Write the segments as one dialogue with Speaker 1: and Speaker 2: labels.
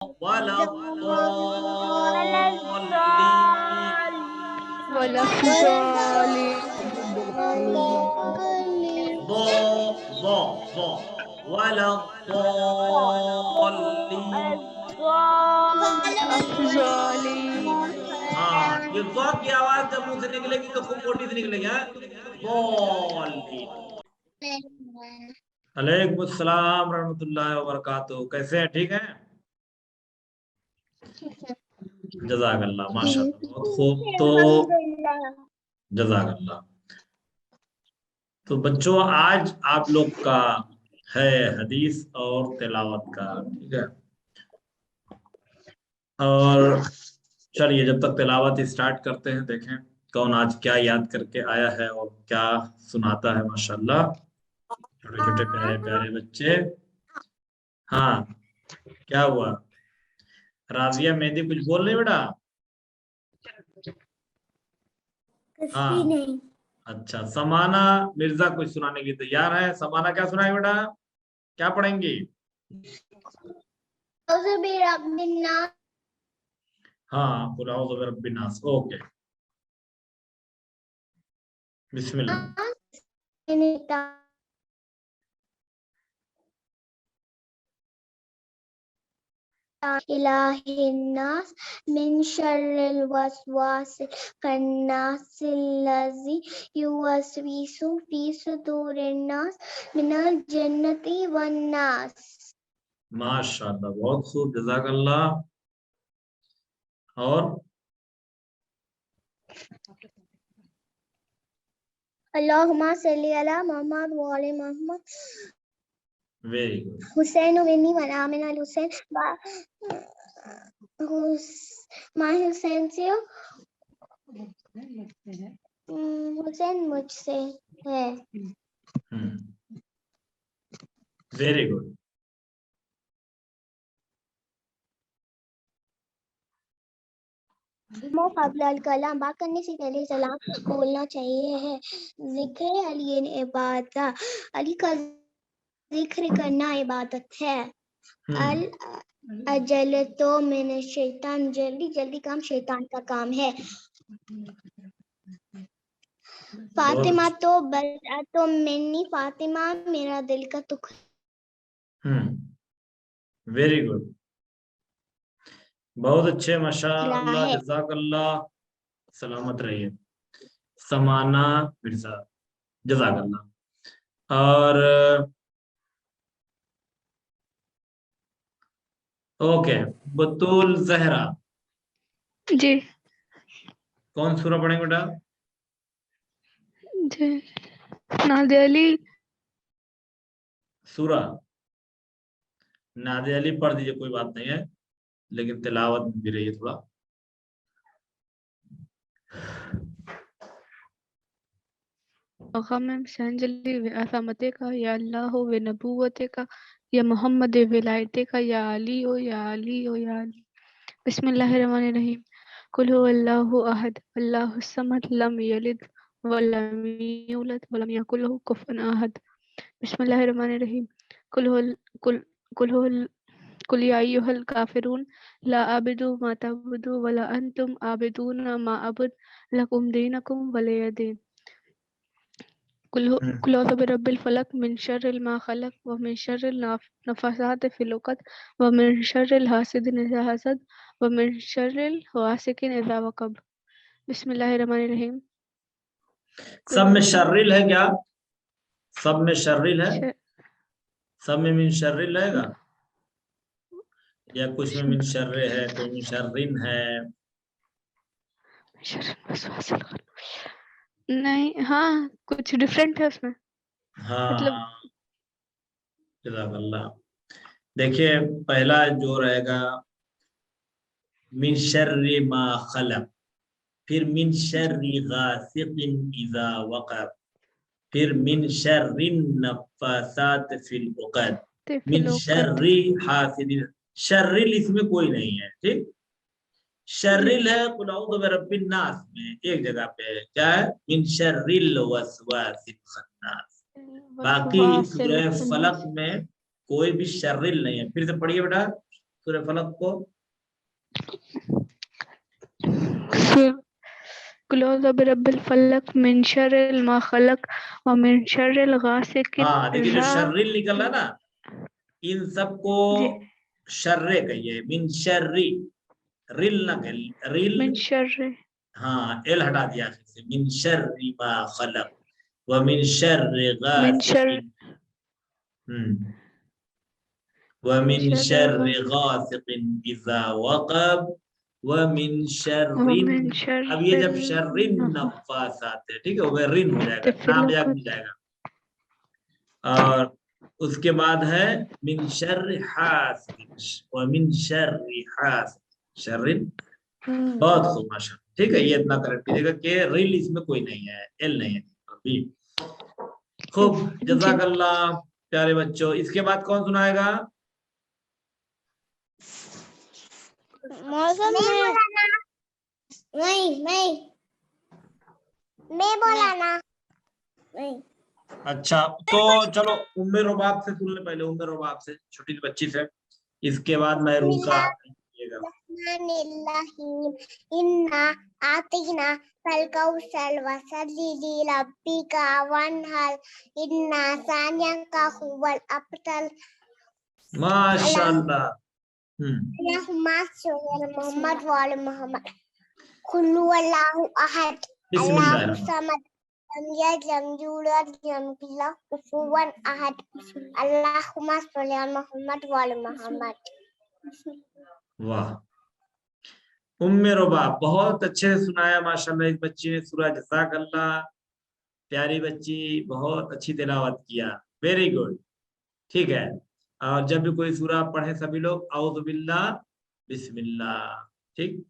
Speaker 1: ولا
Speaker 2: ولا
Speaker 1: الضالين ولا الضالين. ہاں یہ ضاد کی آواز جب منہ سے نکلے گی تو خوب موٹی سے نکلے گی. ضالین. علیکم السلام ورحمۃ اللہ وبرکاتہ. کیسے ہیں؟ ٹھیک ہیں؟ جزاک اللہ. ماشاء اللہ بہت خوب. تو جزاک اللہ. تو بچوں آج آپ لوگ کا ہے حدیث اور تلاوت کا. ٹھیک ہے. اور چلیے جب تک تلاوت اسٹارٹ کرتے ہیں دیکھیں کون آج کیا یاد کر کے آیا ہے اور کیا سناتا ہے. ماشاءاللہ چھوٹے چھوٹے پیارے پیارے بچے. ہاں کیا ہوا؟ راضیہ مہندی کچھ بول رہی بیٹا؟ ہاں اچھا. سمانا مرزا کچھ سنانے کی تیار ہے. سمانا کیا سنائے بیٹا؟ کیا پڑھیں گی؟ ہاں قل اعوذ برب الناس. اوکے بسم اللہ.
Speaker 3: إله الناس من شر الوسواس الخناس الذي يوسوس في صدور الناس من الجنة والناس.
Speaker 1: ماشاءاللہ بہت خوب. جزاک اللہ. اور
Speaker 3: اللهم صل على محمد وعلى محمد.
Speaker 1: Very good.
Speaker 3: حسین ونی ولا من الحسین ماہ حسین سے حسین مجھ سے ہے.
Speaker 1: Very good.
Speaker 3: قبل الکلام بات کرنے سے پہلے سلام بولنا چاہیے ہے. ذکر علی عبادت. علی کا ذکر کرنا عبادت ہے. اجل تو من الشیطان. جلدی جلدی کام شیطان کا کام ہے. فاطمہ تو برأت منی. فاطمہ میرا دل کا ٹکڑا.
Speaker 1: Very good. بہت اچھے. ماشاء اللہ. جزاک اللہ. سلامت رہیے. سمانا مرزا جزاک اللہ. اور اوکے بطول زہرا
Speaker 2: جی
Speaker 1: کون سورہ پڑھیں گے بیٹا؟
Speaker 2: جی نادیہ علی.
Speaker 1: سورہ نادیہ علی پڑھ دیجئے کوئی بات نہیں ہے لیکن تلاوت بھی رہی ہے تھوڑا.
Speaker 2: وخمم سنجلی وعظمتک یا اللہ ونبوتک یا محمد ولایتک یا علی یا علی یا علی. بسم اللہ الرحمن الرحیم. قل هو اللہ احد اللہ الصمد لم یلد ولم یولد ولم یکن له کفوا احد. بسم اللہ الرحمن الرحیم. قل یا ایھا الکافرون لا اعبد ما تعبدون ولا انتم عابدون ما اعبد لکم دینکم ولی دین. قل اعوذ برب الفلق من شر ما خلق ومن شر النفاثات في العقد ومن شر حاسد اذا حسد ومن شر غاسق اذا وقب. بسم اللہ الرحمن الرحیم.
Speaker 1: سب میں شرل ہے کیا؟ سب میں شرل ہے؟ سب میں من شرل رہے گا یا کچھ میں من شر ہے کوئی من شرن ہے؟
Speaker 2: نہیں ہاں کچھ ڈفرینٹ ہے اس میں.
Speaker 1: ہاں
Speaker 2: مطلب
Speaker 1: جزاک اللہ. دیکھیے پہلا جو رہے گا من شر ما خلق, پھر من شر غاسق اذا وقب, پھر من شر النفاثات فی العقد, من شر حاسد. شرل اس میں کوئی نہیں ہے. ٹھیک شرل ہے قل اعوذ برب الناس میں ایک جگہ پہ کیا ہے من شر الوسواس الخناس. باقی سورہ فلق میں کوئی بھی شرل نہیں ہے. پھر سے پڑھیے بیٹا सूरह फलक को?
Speaker 2: कुल औज़ु बिरब्बिल फलक मिन शर्रिल मा खलक व मिन शर्रिल गासिकिन
Speaker 1: हाँ देखिए जो
Speaker 2: इज़ा
Speaker 1: शर्रिल निकल रहा ना, इन सबको शर्रे कहिए, मिन शर्री, रिल ना कहिए, रिल,
Speaker 2: मिन शर्रि,
Speaker 1: हाँ एल हटा दिया आखिर से, मिन शर्रि मा खलक व मिन शर्रि
Speaker 2: मिन शर्रि
Speaker 1: गासिकिन, व मिन शर्रि
Speaker 2: शर्रि
Speaker 1: गासिकिन इज़ा वक़ब व मिन
Speaker 2: व
Speaker 1: शर्रिन।
Speaker 2: मिन
Speaker 1: अब ये जब
Speaker 2: शर्रिल
Speaker 1: शर्रिन नफ़ासात है, ठीक है, वो रिन हो जाएगा, नाम याद नहीं जाएगा। और उसके बाद है मिन शर्रि हासिदिन व मिन शर्रि हासिदिन, शर्रिन। बहुत खूब माशाअल्लाह, ठीक है, ये इतना करेक्ट कीजिएगा कि रिल इसमें कोई नहीं है, एल नहीं है अभी। खूब, जज़ाकल्लाह प्यारे बच्चों। इसके बाद कौन सुनाएगा?
Speaker 3: मौसम मैं बोला ना नहीं।
Speaker 1: अच्छा तो चलो उम्मे रुबाब से सुन ले पहले, उम्मे रुबाब से, छोटी सी बच्ची से, इसके बाद महरूसा।
Speaker 3: इन्ना आतीना कल कौशल वसल्ली लिरब्बिका वन्हर इन्ना सानियका हुवल अब्तर।
Speaker 1: माशाअल्लाह।
Speaker 3: अल्लाहुम्मा सल्ली मोहम्मद व आले मोहम्मद। कुल्लु अल्लाहु अहद अल्लाहु समद लम यलिद लम यूलद लम यकुल लहु कुफुवन अहद। अल्लाहुम्मा सल्ली अला मोहम्मद व आले मोहम्मद।
Speaker 1: वाह, उम्मे रुबाब बहुत अच्छे से सुनाया माशाअल्लाह इस बच्ची ने सूरह, जज़ाकल्लाह प्यारी बच्ची, बहुत अच्छी तिलावत किया, वेरी गुड। ठीक है, और जब भी कोई सूरह पढ़े सभी लोग औज़ु बिल्लाह बिस्मिल्लाह, ठीक।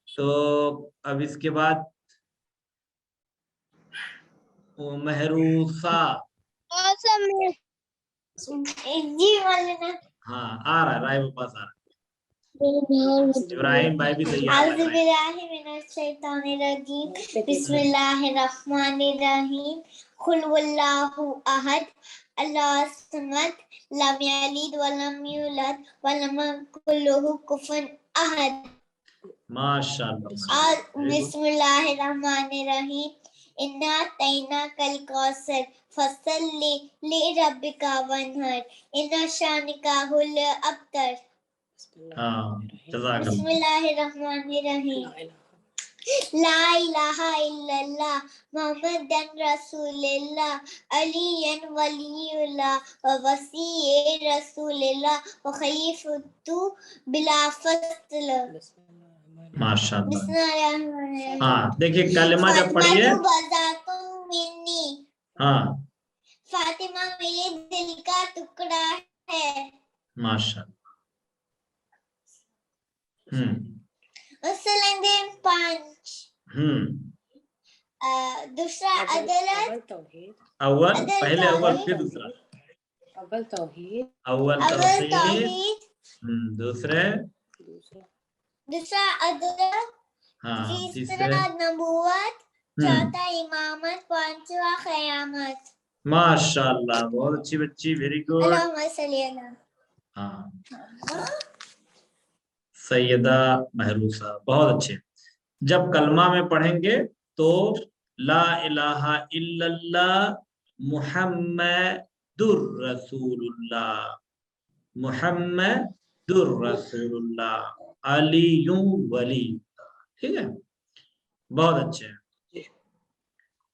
Speaker 1: तो अब इसके बाद महरूसा। हाँ आ रहा है, राय के पास आ रहा है, इब्राहिम भाई भी तैयार लग रहे हैं।
Speaker 3: बिस्मिल्लाहिर्रहमानिर्रहीम। कुल वल्लाहु अहद अल्लाहु समद लम यलिद व लम यूलद व लम यकुल लहु कुफुवन अहद।
Speaker 1: माशाअल्लाह।
Speaker 3: बिस्मिल्लाहिर्रहमानिर्रहीम। इन्ना तैना कल कौसर फसल्ली लिरब्बिका वन्हर इन्ना शानिका हुल अब्तर।
Speaker 1: हाँ, जज़ाकल्लाह।
Speaker 3: बिस्मिल्लाहिर्रहमानिर्रहीम। ला इलाहा इल्लल्लाह मुहम्मदन रसूलुल्लाह अलियन वलियुल्लाह व वसी रसूलुल्लाह व खलीफतु बिला फस्ल।
Speaker 1: माशाअल्लाह। हाँ देखिए कलमा जब पढ़िए, हाँ
Speaker 3: फातिमा मेरे दिल का टुकड़ा है।
Speaker 1: माशाअल्लाह।
Speaker 3: पांच। दूसरा अदलत,
Speaker 1: अव्वल, पहले अव्वल फिर दूसरा,
Speaker 4: अव्वल तौहीद,
Speaker 1: अव्वल तौहीद, दूसरा
Speaker 3: अदलत,
Speaker 1: हाँ,
Speaker 3: तीसरा नबूवत, चौथा इमामत, पांचवा क़यामत।
Speaker 1: माशाअल्लाह, बहुत अच्छी बच्ची, वेरी गुड।
Speaker 3: अल्लाहुम्मा सल्ली अला।
Speaker 1: हाँ सैयदा महरूसा, बहुत अच्छे। जब कलमा में पढ़ेंगे तो ला इलाहा इल्लल्लाह मुहम्मदुर रसूलुल्लाह, मुहम्मदुर रसूलुल्लाह अलीयु वली, ठीक है, बहुत अच्छे,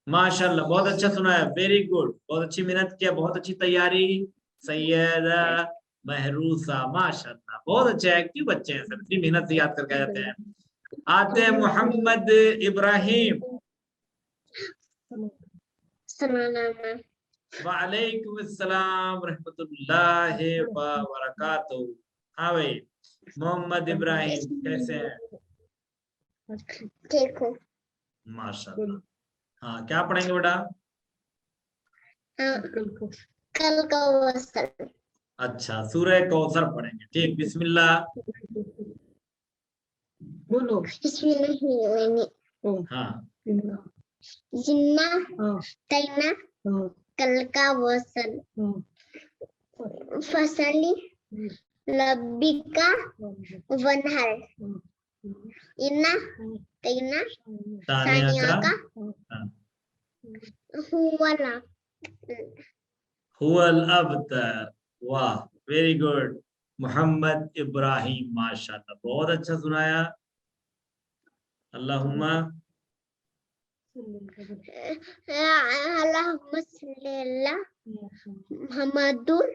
Speaker 1: माशाअल्लाह, बहुत अच्छा सुनाया, वेरी गुड, बहुत अच्छी मेहनत किया, बहुत अच्छी तैयारी सैयदा महरूसा, माशाअल्लाह, बहुत अच्छे एक्टिव बच्चे हैं, सब इतनी मेहनत से याद करके आते हैं। आते हैं मोहम्मद इब्राहिम। वालेकुम अस्सलाम रहमतुल्लाहि व बरकातहू। हाँ भाई मोहम्मद इब्राहिम कैसे हैं?
Speaker 3: ठीक हो
Speaker 1: माशाअल्लाह। हाँ क्या पढ़ेंगे बेटा?
Speaker 3: कल कौसर।
Speaker 1: अच्छा सूरह कौसर पढ़ेंगे, ठीक, बिस्मिल्लाह
Speaker 4: बोलो।
Speaker 1: हाँ
Speaker 3: जिन्ना तैना कल का वसल फसली Labbika wanhar. Inna Tina Saniyaka Huwala.
Speaker 1: हुवल अबतर। वाह, वेरी गुड मोहम्मद इब्राहिम, माशाल्लाह बहुत अच्छा सुनाया। अल्लाहुम्मा
Speaker 3: Allahumma salli ala Muhammadun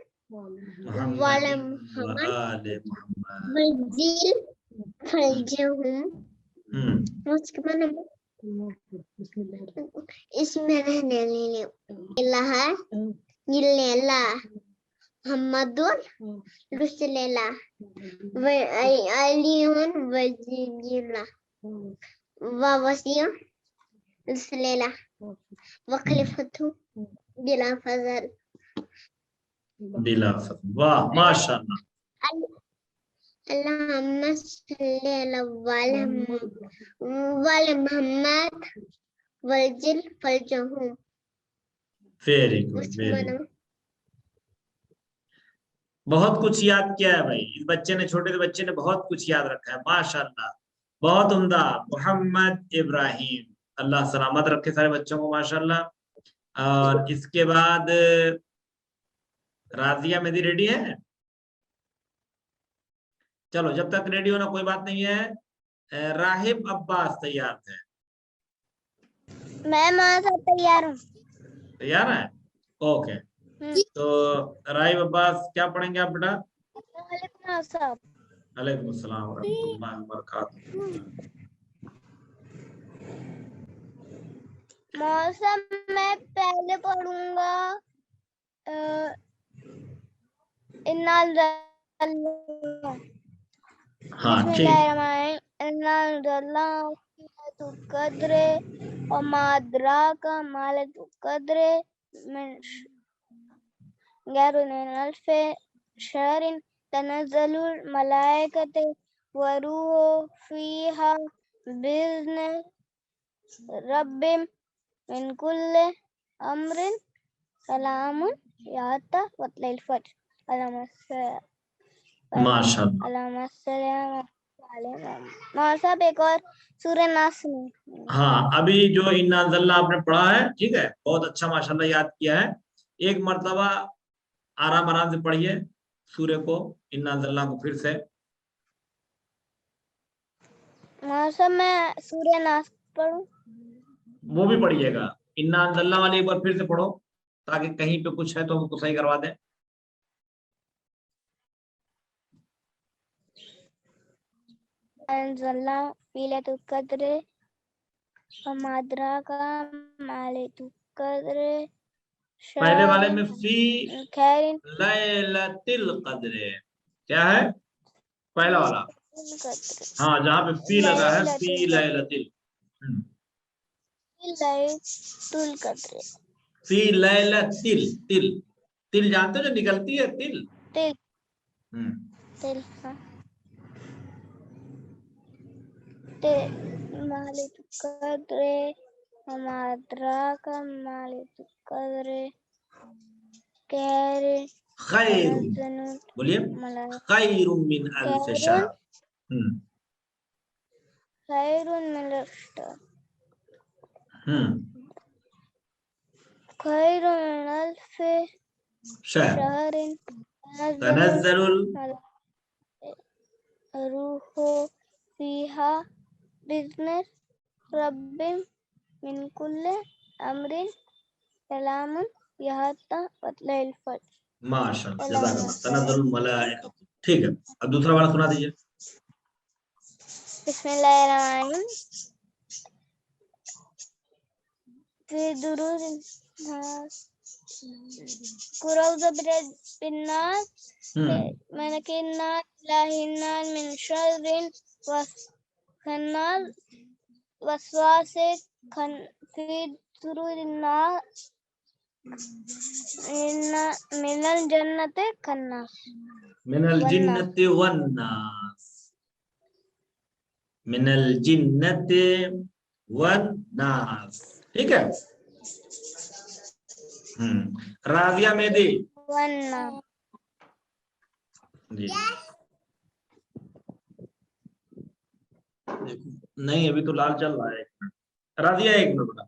Speaker 3: wala Muhammad
Speaker 1: आले Mohammad.
Speaker 3: Bajil Faljahum. Terus kemana? Ismillah ilaha illallah Muhammadun Rasulullah wa aliyun wajillah wa wasiyun Rasulullah wa khalifatu bila fazal.
Speaker 1: बिला फजल। वाह माशाल्लाह।
Speaker 3: Allahumma salli ala wala Muhammad wajil faljahum.
Speaker 1: Very good, very good. बहुत कुछ याद किया है भाई इस बच्चे ने, छोटे से बच्चे ने बहुत कुछ याद रखा है, माशाल्लाह बहुत उम्दा। मोहम्मद इब्राहिम, अल्लाह सलामत रखे सारे बच्चों को, माशाल्लाह। और इसके बाद राजिया मेहदी रेडी है? चलो जब तक रेडी होना कोई बात नहीं है। राहिब अब्बास तैयार थे?
Speaker 3: मैं तैयार हूँ।
Speaker 1: तैयार है? ओके। तो राहिब अब्बास क्या पढ़ेंगे आप बेटा? वालेकुम अस्सलाम वरहमतुल्लाहि वबरकातुहू।
Speaker 3: मौसम मैं पहले पढ़ूंगा
Speaker 1: हाँ ठीक।
Speaker 3: कदरे और मादरा का मालत कदरे गैरुनल्फे शहरिन तनज़्ज़लुल मलाइकते वरूह फीहा बिज़्न रब्बिम मिन कुल्ले अम्रिन सलामुन याता वतलैल फज्र।
Speaker 1: माशाल्लाह।
Speaker 3: मौसम एक और सूरह नास में।
Speaker 1: हाँ अभी जो इन्ना अल्लाह आपने पढ़ा है, ठीक है, बहुत अच्छा माशाल्लाह याद किया है। एक मर्तबा आराम आराम से पढ़िए सूर्य को, इन्ना अल्लाह को फिर से।
Speaker 3: मौसम में सूरह नास पढ़ूं?
Speaker 1: वो भी पढ़िएगा, इन्ना अल्लाह वाली एक बार फिर से पढ़ो ताकि कहीं पे कुछ है तो उसको सही करवा दें।
Speaker 3: अंज़लना लैलतुल क़द्र वमा अदराका मा लैलतुल क़द्र।
Speaker 1: पहले वाले में फी लैलतिल क़द्र क्या है? पहला वाला, हाँ जहाँ पे फी लगा है, फी लैलतिल। फी लैलतिल, तिल तिल जानते हो जो निकलती है, तिल
Speaker 3: तिल तिल हाँ। मालिकुल क़द्र वमा अदराका मा लैलतुल क़द्र
Speaker 1: खैर, बोलिए खैरुम मिन अल्फ शहर।
Speaker 3: खैरुन मिन अल्फ शहर। खैरुन मिन अल्फ शहर तनज़्ज़लुल रूहु फीहा बिइज़्नि रब्बिम मिन कुल्ले अम्रिन सलामुन यहता वतलैल फज्र।
Speaker 1: माशाअल्लाह, जज़ाकल्लाह। तनज़्ज़लुल मलाइका। ठीक है, अब दूसरा वाला सुना दीजिए।
Speaker 3: बिस्मिल्लाहिर्रहमानिर्रहीम। फी दुरूरिन नास कुरौज़ बिन्नास मलकिन नास इलाहिन नास मिन शर्रिल खन्नास वसवासे फी दुरूरिन नास मिनल जन्नति खन्नास।
Speaker 1: मिनल जिन्नति वन्नास, मिनल जिन्नति वन्नास। ठीक है। राजिया मेहदी
Speaker 3: वन्ना
Speaker 1: जी। نہیں ابھی تو لال چل رہا ہے. 1 منٹ راضیہ 1 منٹ بیٹا.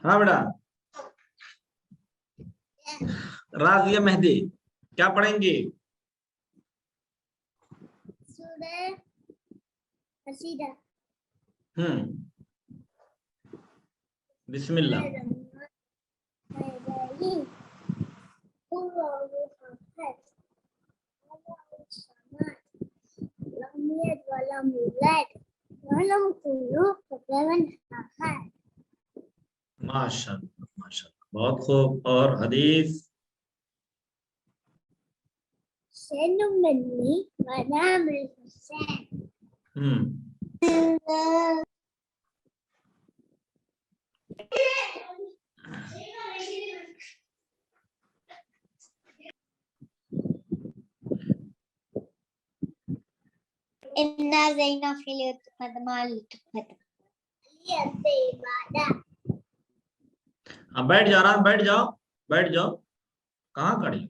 Speaker 1: ہاں بیٹا راضیہ مہدی کیا پڑھیں گی؟
Speaker 3: سورہ قصیدہ.
Speaker 1: بسم اللہ. ماشاء اللہ ماشاء اللہ بہت خوب. اور حدیث
Speaker 3: حسین منی ونام الحسین. إنا زينا في ليلة مع التقمة
Speaker 1: اب بیٹھ جا رہا. بیٹھ جاؤ بیٹھ جاؤ. کہاں کھڑی؟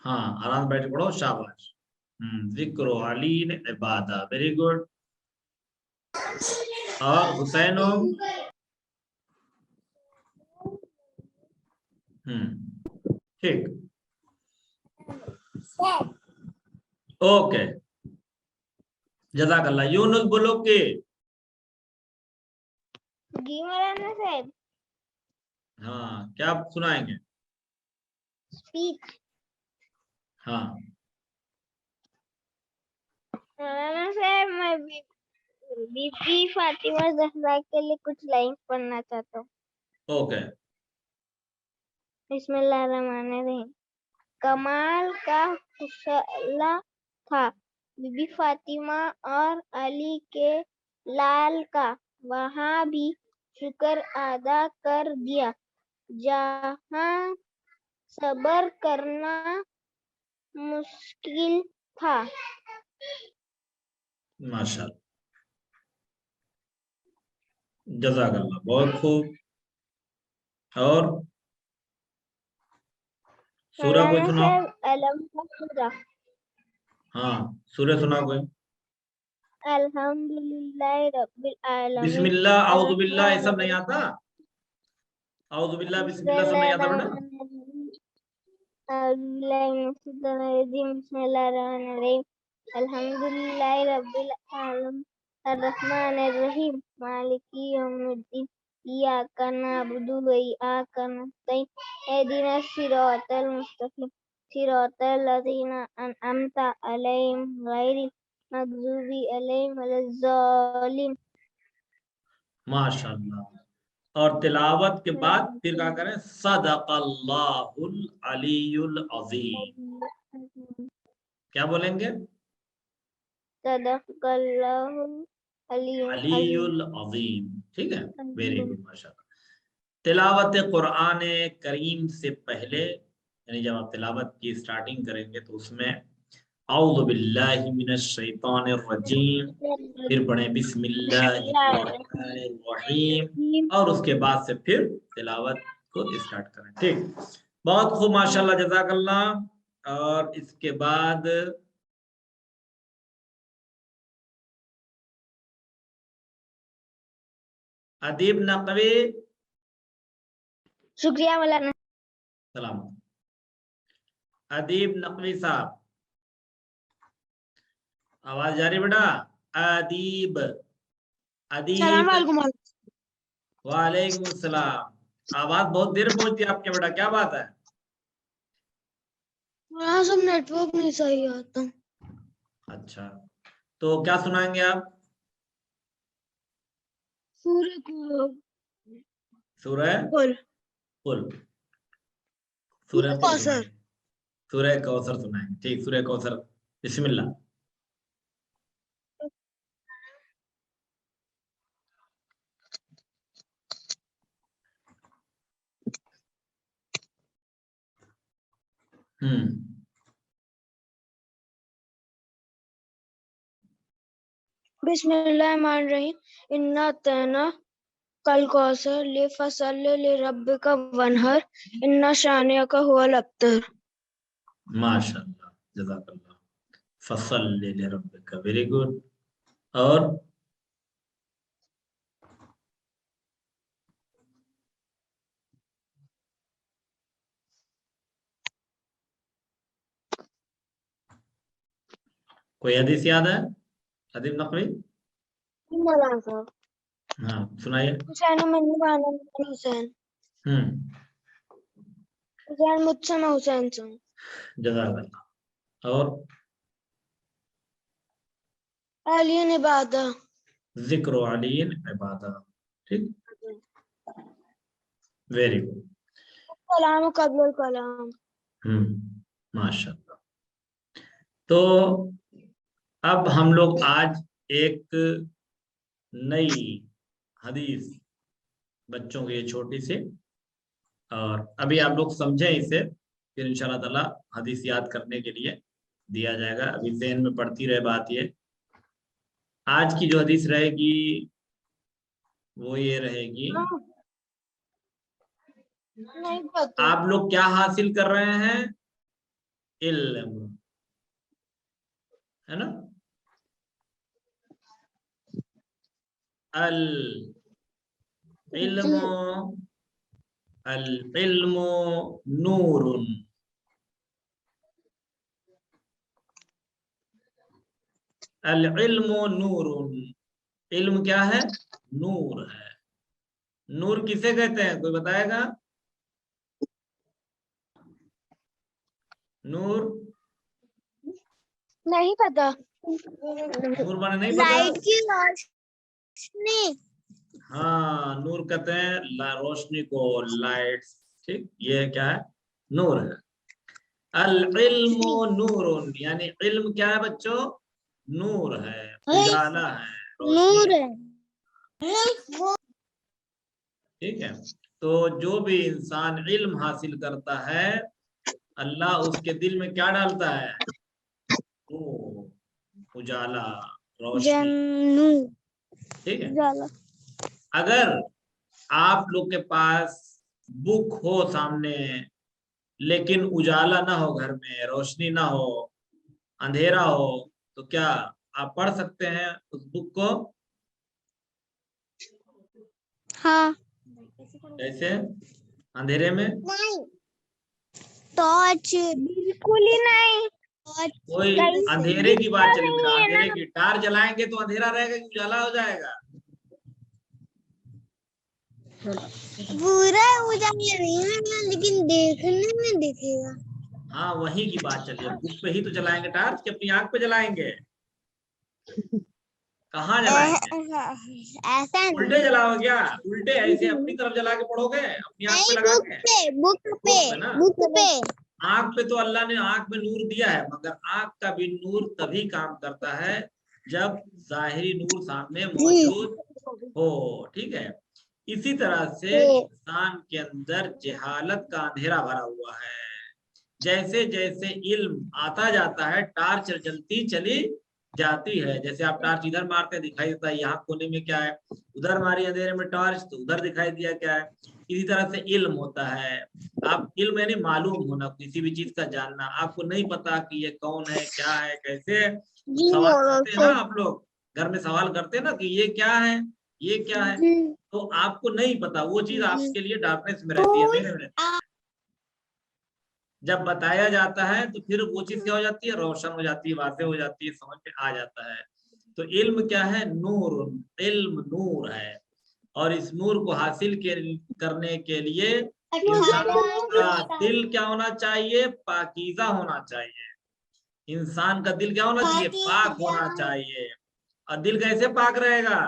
Speaker 1: ہاں آرام بیٹھ پڑھو. شاباش. ذکر علی عبادہ. Very good. اور حسین ٹھیک. اوکے جزاک اللہ. یونس بولو کہ
Speaker 3: جی مولانا صاحب.
Speaker 1: ہاں کیا سنائیں گے؟
Speaker 3: اسپیچ.
Speaker 1: ہاں
Speaker 3: مولانا صاحب میں بی بی فاطمہ زہرا کے لیے کچھ لائن پڑھنا چاہتا ہوں.
Speaker 1: اوکے.
Speaker 3: بسم اللہ الرحمن الرحیم. کمال کا حوصلہ تھا بی بی فاطمہ اور علی کے لال کا. وہاں بھی شکر ادا کر دیا جہاں صبر کرنا مشکل تھا.
Speaker 1: ماشاء اللہ جزاک اللہ بہت خوب. اور سورہ کوئی
Speaker 3: مولانا
Speaker 1: سناؤ.
Speaker 3: صاحب علم کا سورہ.
Speaker 1: ہاں سورہ سناؤ کوئی.
Speaker 3: الحمدللہ رب العالمین.
Speaker 1: بسم اللہ اعوذ باللہ یہ سب نہیں آتا؟ اعوذ باللہ بسم اللہ سب نہیں آتا بیٹا؟
Speaker 3: بسم اللہ الرحمن الرحیم. الحمدللہ رب العالمین الرحمن الرحیم مالک یوم الدین ایاک نعبد و ایاک نستعین اهدنا الصراط المستقیم صراط الذین انعمت علیہم غیر المغضوب علیہم ولا الضالین.
Speaker 1: ماشاء اللہ. اور تلاوت کے بعد پھر کیا کریں؟ صدق اللہ العلی العظیم. کیا بولیں گے؟
Speaker 3: صدق اللہ علی
Speaker 1: علی العظیم. ٹھیک ہے ویری گڈ ماشاء اللہ. تلاوت قرآن کریم سے پہلے یعنی جب آپ تلاوت کی سٹارٹنگ کریں گے تو اس میں اعوذ باللہ من الشیطان الرجیم پھر پڑھیں بسم اللہ الرحمن الرحیم اور اس کے بعد سے پھر تلاوت کو اسٹارٹ کریں. ٹھیک بہت خوب ماشاءاللہ جزاک اللہ. اور اس کے بعد ادیب نقوی.
Speaker 3: شکریہ مولانا.
Speaker 1: سلام. ادیب نقوی صاحب آواز جاری بیٹا. ادیب ادیب. وعلیکم السلام. آواز بہت دیر پہنچتی ہے آپ کے بیٹا. کیا بات ہے؟
Speaker 3: سب نیٹ ورک نہیں صحیح آتا.
Speaker 1: اچھا تو کیا سنائیں گے آپ؟
Speaker 3: سورہ کوثر.
Speaker 1: سورہ کوثر سنائیں گے. ٹھیک سورہ کوثر بسم اللہ.
Speaker 3: بسم اللہ الرحمن الرحیم. انا اعطیناک कलकौसर लिफसल लिरब्बिका वनहर इन्ना शानिअका हुवल अब्तर।
Speaker 1: माशाअल्लाह, जज़ाकल्लाह। फसल्लि लिरब्बिका, वेरी गुड। और कोई हदीस याद है? हदीस नकवी?
Speaker 3: मौलाना साहब
Speaker 1: हाँ सुनाइए।
Speaker 3: हुसैन मन्नी वाला हुसैन हुसैन मुझसे मैं हुसैन से हूँ।
Speaker 1: जज़ाकल्लाह। और
Speaker 3: अलियन इबादा
Speaker 1: जिक्र अलीन इबादा, ठीक, वेरी गुड।
Speaker 3: कलाम कब्ल कलाम।
Speaker 1: माशाअल्लाह। तो अब हम लोग आज एक नई हदीस बच्चों की छोटी सी, और अभी आप लोग समझें इसे, फिर इंशाल्लाह ताला हदीस याद करने के लिए दिया जाएगा। अभी ज़हन में पड़ती रहे बात। ये आज की जो हदीस रहेगी वो ये रहेगी,
Speaker 3: नहीं पता।
Speaker 1: आप लोग क्या हासिल कर रहे हैं? इल्म, है ना? अल इल्मु, अल इल्मु नूरुन, अल इल्मु नूरुन। इल्म क्या है? नूर है। नूर किसे कहते हैं, कोई बताएगा? नूर,
Speaker 3: नहीं पता।
Speaker 1: नूर माने नहीं पता?
Speaker 3: लाइट की रोशनी।
Speaker 1: हाँ, नूर कहते हैं रोशनी को, लाइट, ठीक। ये क्या है? नूर है। अल इल्मु नूरुन, यानी इल्म क्या है बच्चों? नूर है, उजाला है, रोशनी
Speaker 3: नूर
Speaker 1: है,
Speaker 3: है।
Speaker 1: ठीक है। तो जो भी इंसान इल्म हासिल करता है, अल्लाह उसके दिल में क्या डालता है? नूर, उजाला, रोशनी, ठीक है। अगर आप लोग के पास बुक हो सामने, लेकिन उजाला ना हो, घर में रोशनी ना हो, अंधेरा हो, तो क्या आप पढ़ सकते हैं उस बुक को?
Speaker 3: हाँ।
Speaker 1: कैसे? अंधेरे में?
Speaker 3: नहीं, टॉर्च बिल्कुल ही नहीं।
Speaker 1: कोई अंधेरे की बात चली बेटा, अंधेरे की टार जलाएंगे तो अंधेरा रहेगा कि उजाला हो जाएगा?
Speaker 3: पूरा उजाला नहीं है, लेकिन देखने में दिखेगा।
Speaker 1: हाँ, वही की बात चलिए। बुक पे ही तो जलाएंगे टार्च, कि अपनी आंख पे जलाएंगे? कहाँ जलाएंगे?
Speaker 3: ऐसा
Speaker 1: उल्टे जलाओ क्या? उल्टे ऐसे अपनी तरफ जला के पढ़ोगे, अपनी आंख पे लगा के?
Speaker 3: बुक
Speaker 1: बुक पे ना?
Speaker 3: पे
Speaker 1: आंख पे तो अल्लाह ने आंख में नूर दिया है, मगर आंख का भी नूर तभी काम करता है जब जाहिरी नूर सामने मौजूद हो, ठीक है। इसी तरह से इंसान के अंदर जहालत का अंधेरा भरा हुआ है। जैसे जैसे इल्म आता जाता है, टार्च जलती चली जाती है। जैसे आप टार्च इधर मारते हैं, दिखाई देता है यहाँ कोने में क्या है, उधर मारी अंधेरे में टार्च तो उधर दिखाई दिया क्या है। इसी तरह से इल्म होता है। आप इल्म यानी मालूम होना, किसी भी चीज का जानना। आपको नहीं पता कि ये कौन है, क्या है, कैसे है, तो सवाल करते हैं ना आप लोग, घर में सवाल करते हैं ना कि ये क्या है, ये क्या है। तो आपको नहीं पता, वो चीज आपके लिए डार्कनेस में रहती है, अंधेरे में रहती है। जब बताया जाता है तो फिर वो चीज क्या हो जाती है? रोशन हो जाती है, वाज़ेह हो जाती है, समझ में आ जाता है। तो इल्म क्या है? नूर, इल्म नूर है। और इस नूर को हासिल करने के लिए इंसान का दिल क्या होना चाहिए? पाकीज़ा होना चाहिए। इंसान का दिल क्या होना चाहिए? पाक होना चाहिए। और दिल कैसे पाक रहेगा?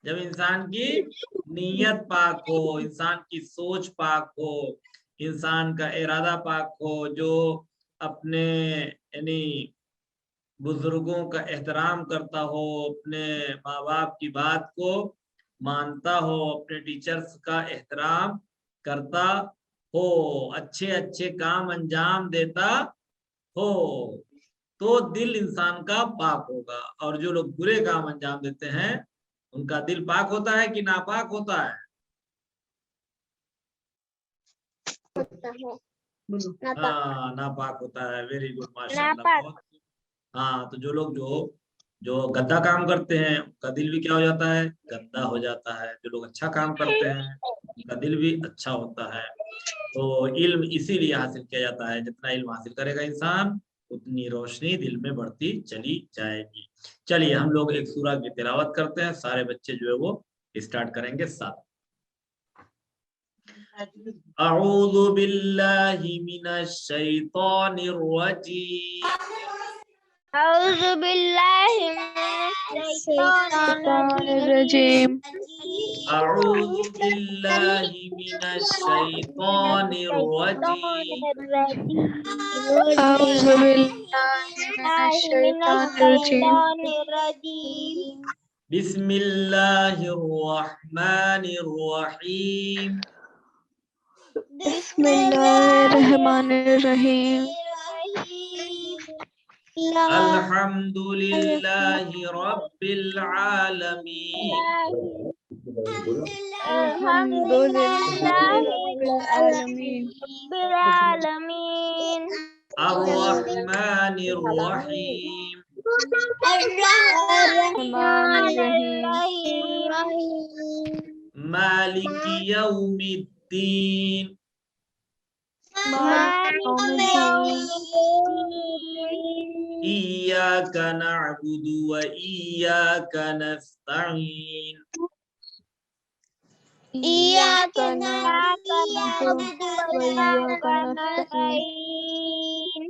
Speaker 1: जब इंसान की नीयत पाक हो, इंसान की सोच पाक हो, इंसान का इरादा पाक हो, जो अपने यानी बुजुर्गों का एहतराम करता हो, अपने माँ बाप की बात को मानता हो, अपने टीचर्स का एहतराम करता हो, अच्छे अच्छे काम अंजाम देता हो, تو دل انسان کا پاک ہوگا. اور جو لوگ برے کام انجام دیتے ہیں ان کا دل پاک ہوتا ہے کہ ناپاک ہوتا ہے؟ ہاں ناپاک ہوتا ہے. ویری گڈ ماشاء اللہ. ہاں تو جو لوگ جو گندا کام کرتے ہیں ان کا دل بھی کیا ہو جاتا ہے؟ گندا ہو جاتا ہے. جو لوگ اچھا کام کرتے ہیں ان کا دل بھی اچھا ہوتا ہے. تو علم اسی لیے حاصل کیا جاتا ہے. جتنا علم حاصل کرے گا انسان اتنی روشنی دل میں بڑھتی چلی جائے گی. چلیے ہم لوگ ایک سورہ کی تلاوت کرتے ہیں. سارے بچے جو ہے وہ اسٹارٹ کریں گے ساتھ. اعوذ باللہ من الشیطان الرجیم.
Speaker 3: أعوذ بالله من الشيطان
Speaker 2: الرجیم.
Speaker 1: اعوذ باللہ من الشیطان الرجیم.
Speaker 2: اعوذ باللہ من الشیطان
Speaker 3: الرجيم
Speaker 1: بسم اللہ الرحمن الرحیم.
Speaker 2: بسم اللہ الرحمن الرحیم.
Speaker 1: الحمد للہ رب العالمین.
Speaker 2: الحمد للہ رب العالمین.
Speaker 1: الرحمن الرحیم.
Speaker 2: الرحمن الرحیم.
Speaker 1: مالک یوم الدین.
Speaker 2: مالک یوم الدین.
Speaker 1: ایاک نعبد و ایاک نستعین.
Speaker 2: إياك نعبد وإياك نستعين.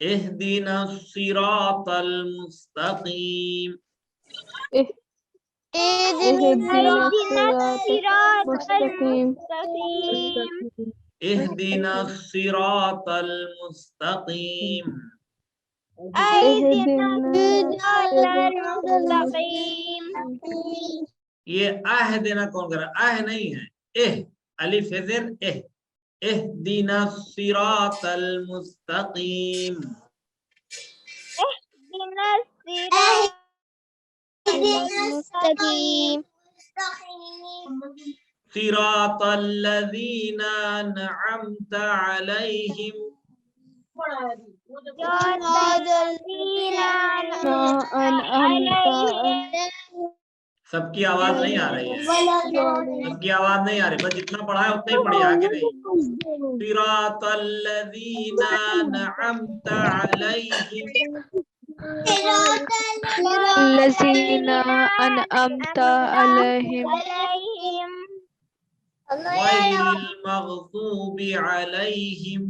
Speaker 1: اهدنا الصراط المستقیم.
Speaker 2: اهدنا الصراط المستقيم.
Speaker 1: اهدنا الصراط المستقیم.
Speaker 2: اهدنا الصراط المستقيم.
Speaker 1: یہ دینا کون کر رہا؟ نہیں ہے. الف زر اهدنا الصراط المستقیم. صراط الذین انعمت علیہم. سب کی آواز نہیں آ رہی ہے. سب کی آواز نہیں آ رہی. بس جتنا پڑھا ہے اتنا ہی پڑھی, آگے نہیں. صراط الذین انعمت علیہم
Speaker 2: الذين أنعمت عليهم
Speaker 1: غیر المغضوب علیہم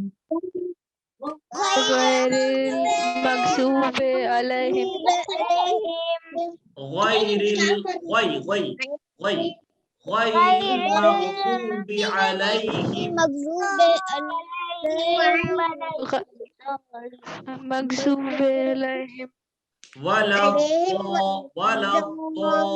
Speaker 2: غير المغضوب عليهم
Speaker 1: غیر المغضوب علیہم
Speaker 2: مغضوب عليهم
Speaker 1: ولا الضالین.
Speaker 2: ولا الضالين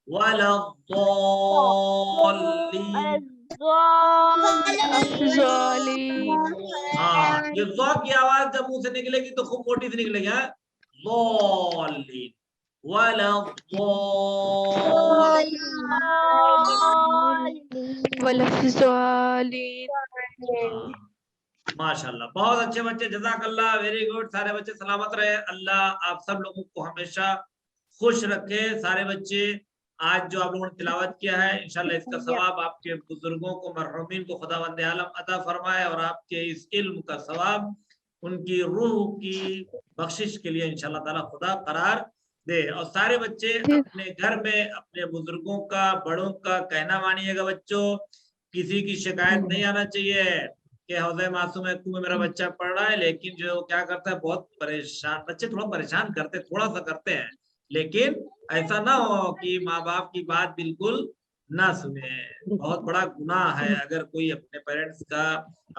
Speaker 1: ولا الضالین.
Speaker 2: الضالين.
Speaker 1: ہاں یہ ضو کی آواز جب منہ سے نکلے گی تو خوب موٹی سے نکلے گی. ضالین ولا الضالین.
Speaker 2: ولا الضالين.
Speaker 1: ماشاء اللہ بہت اچھے بچے. جزاک اللہ. Very good. سارے بچے سلامت رہے. اللہ آپ سب لوگوں کو ہمیشہ خوش رکھے. سارے بچے آج جو آپ لوگوں نے تلاوت کیا ہے انشاءاللہ اس کا ثواب آپ کے بزرگوں کو مرحومین کو خداوند عالم عطا فرمائے, اور آپ کے اس علم کا ثواب ان کی روح کی بخشش کے لیے انشاءاللہ تعالی خدا قرار دے. اور سارے بچے اپنے گھر میں اپنے بزرگوں کا بڑوں کا کہنا مانیے گا. بچوں کسی کی شکایت نہیں آنا چاہیے کہ حوضہ معصوم میں میرا بچہ پڑھ رہا ہے لیکن جو کیا کرتا ہے بہت پریشان. بچے تھوڑا پریشان کرتے, تھوڑا سا کرتے ہیں, لیکن ایسا نہ ہو کہ ماں باپ کی بات بالکل نہ سنے. بہت بڑا گناہ ہے اگر کوئی اپنے پیرنٹس کا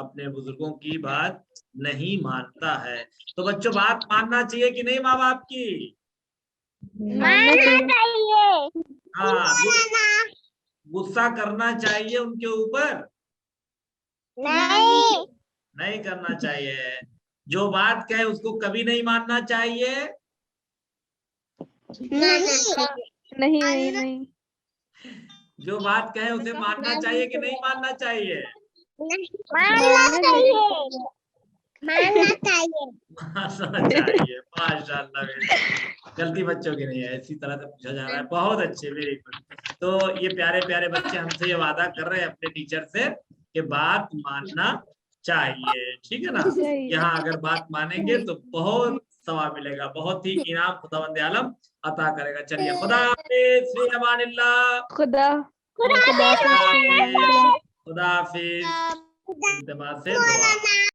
Speaker 1: اپنے بزرگوں کی بات نہیں مانتا ہے. تو بچوں بات ماننا چاہیے کہ نہیں ماں باپ کی؟
Speaker 2: मानना चाहिए।
Speaker 1: हाँ, गुस्सा करना चाहिए उनके ऊपर,
Speaker 3: नहीं
Speaker 1: नहीं करना चाहिए। जो बात कहे उसको कभी नहीं मानना चाहिए,
Speaker 2: नहीं नहीं नहीं।
Speaker 1: जो बात कहे उसे मानना चाहिए कि नहीं मानना चाहिए?
Speaker 3: मानना चाहिए मानना चाहिए।
Speaker 1: मानना चाहिए। माशाल्लाह, गलती बच्चों की नहीं है, इसी तरह से पूछा जा रहा है। बहुत अच्छे, वेरी गुड। तो ये प्यारे प्यारे बच्चे हमसे ये वादा कर रहे हैं अपने टीचर से कि बात मानना चाहिए, ठीक है ना। यहाँ अगर बात मानेंगे तो बहुत सवाब मिलेगा, बहुत ही इनाम खुदावंद आलम अता करेगा। चलिए, खुदा हाफिज, फी अमानिल्लाह,
Speaker 2: खुदा
Speaker 1: खुदा हाफिज, खुदा हाफिज। इंतबा से दुआ।